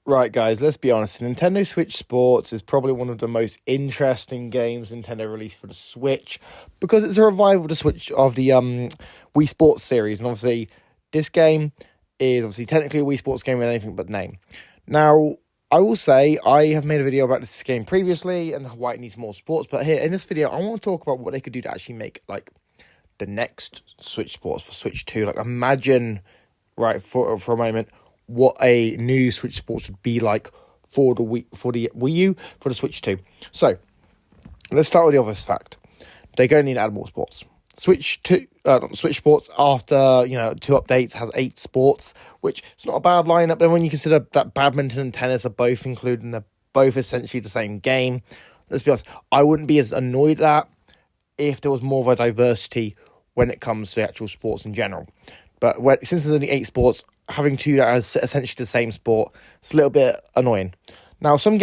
Right, guys, let's be honest. Nintendo Switch Sports is probably one of the most interesting games Nintendo released for the Switch because it's a revival of the Switch of the Wii Sports series. And obviously, this game is obviously technically a Wii Sports game with anything but name. Now, I will say I have made a video about this game previously and why it needs more sports. But here in this video, I want to talk about what they could do to actually make like the next Switch Sports for Switch 2. Like, imagine, right, for a moment, what a new Switch Sports would be like for the Wii U, for the Switch 2. So, let's start with the obvious fact. They're going to need to add more sports. Switch Sports, after, 2 updates, has 8 sports, which is not a bad lineup. Then when you consider that badminton and tennis are both included, and they're both essentially the same game, let's be honest, I wouldn't be as annoyed at that if there was more of a diversity when it comes to the actual sports in general. But since there's only 8 sports, having 2 that are essentially the same sport, it's a little bit annoying. Now, some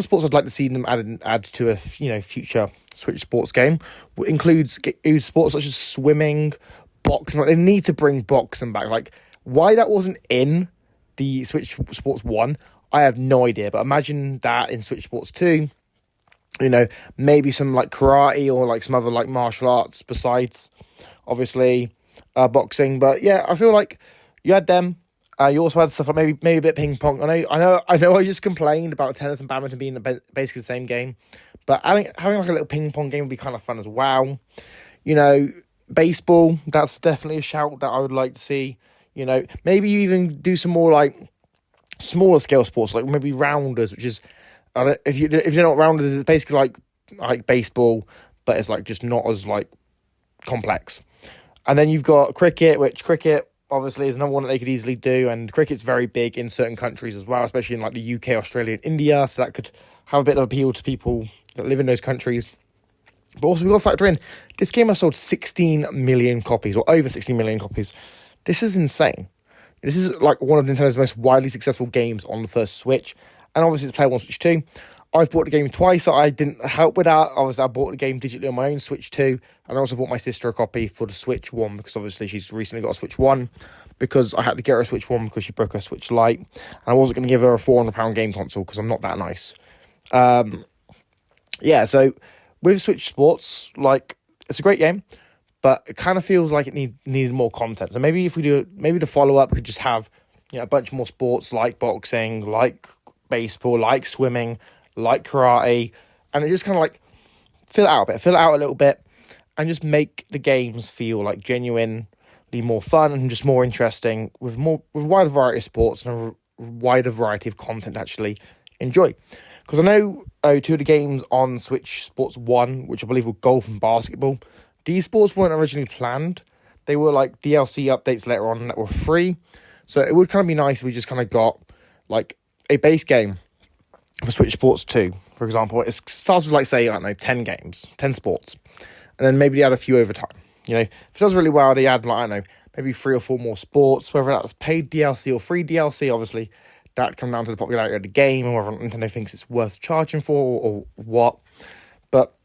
sports I'd like to see them add to a future Switch Sports game includes sports such as swimming, boxing. Like, they need to bring boxing back. Like, why that wasn't in the Switch Sports 1, I have no idea. But imagine that in Switch Sports 2. Maybe some like karate or like some other like martial arts besides, obviously, boxing. But yeah, I feel like you had them. You also had stuff like maybe a bit of ping pong. I know. I just complained about tennis and badminton being basically the same game, but having like a little ping pong game would be kind of fun as well. Baseball, that's definitely a shout that I would like to see. Maybe you even do some more like smaller scale sports, like maybe rounders, which is, I don't, if you know what rounders is, it's basically like baseball, but it's like just not as like complex. And then you've got cricket, which cricket obviously is another one that they could easily do, and cricket's very big in certain countries as well, especially in like the UK, Australia, and India, so that could have a bit of appeal to people that live in those countries. But also we've got to factor in, this game has sold 16 million copies, or over 16 million copies. This is insane. This is like one of Nintendo's most widely successful games on the first Switch, and obviously it's playable on Switch 2. I've bought the game twice, so I didn't help with that. Obviously, I bought the game digitally on my own Switch 2, and I also bought my sister a copy for the Switch 1, because obviously she's recently got a Switch 1, because I had to get her a Switch 1 because she broke her Switch Lite, and I wasn't going to give her a £400 game console, because I'm not that nice. So with Switch Sports, like, it's a great game, but it kind of feels like it needed more content. So maybe maybe the follow-up could just have, a bunch more sports like boxing, like baseball, like swimming, like karate, and it just kind of like fill it out a little bit, and just make the games feel like genuinely more fun and just more interesting with a wider variety of sports and a wider variety of content to actually enjoy. Because I know 2 of the games on Switch Sports 1, which I believe were golf and basketball, these sports weren't originally planned. They were like DLC updates later on that were free. So it would kind of be nice if we just kind of got like a base game for Switch Sports 2, for example. It starts with, like, say, I don't know, 10 games, 10 sports. And then maybe they add a few over time. If it does really well, they add, like, I don't know, maybe 3 or 4 more sports, whether that's paid DLC or free DLC, obviously. That comes down to the popularity of the game and whether Nintendo thinks it's worth charging for or what. But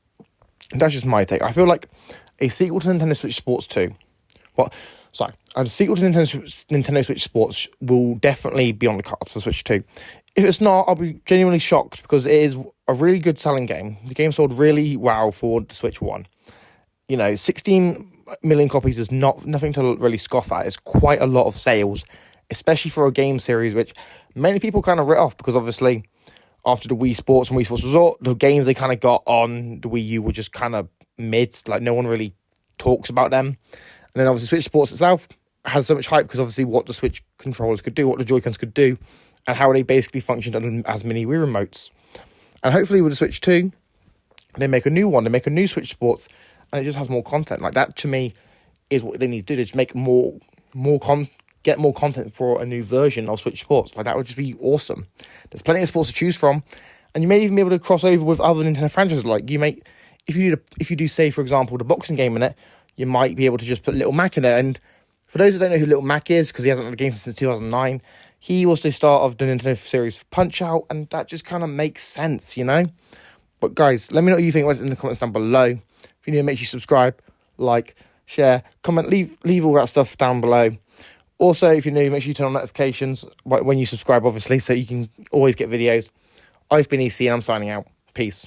that's just my take. I feel like a sequel to Nintendo Switch Sports 2... a sequel to Nintendo Switch Sports will definitely be on the cards for Switch 2. If it's not, I'll be genuinely shocked, because it is a really good selling game. The game sold really well for the Switch 1. 16 million copies is nothing to really scoff at. It's quite a lot of sales, especially for a game series which many people kind of writ off, because obviously after the Wii Sports and Wii Sports Resort, the games they kind of got on the Wii U were just kind of mid. Like, no one really talks about them. And then obviously Switch Sports itself has so much hype because obviously what the Switch controllers could do, what the Joy-Cons could do, and how they basically functioned as mini Wii remotes. And hopefully with the Switch 2, they make a new one, they make a new Switch Sports, and it just has more content. Like, that to me is what they need to do, is make get more content for a new version of Switch Sports. Like, that would just be awesome. There's plenty of sports to choose from, and you may even be able to cross over with other Nintendo franchises. Like, if you do say, for example, the boxing game in it, you might be able to just put Little Mac in it. And for those who don't know who Little Mac is, because he hasn't had a game since 2009, he was the start of the Nintendo series Punch-Out!, and that just kind of makes sense, But guys, let me know what you think in the comments down below. If you're new, make sure you subscribe, like, share, comment, leave all that stuff down below. Also, if you're new, make sure you turn on notifications when you subscribe, obviously, so you can always get videos. I've been EC and I'm signing out. Peace.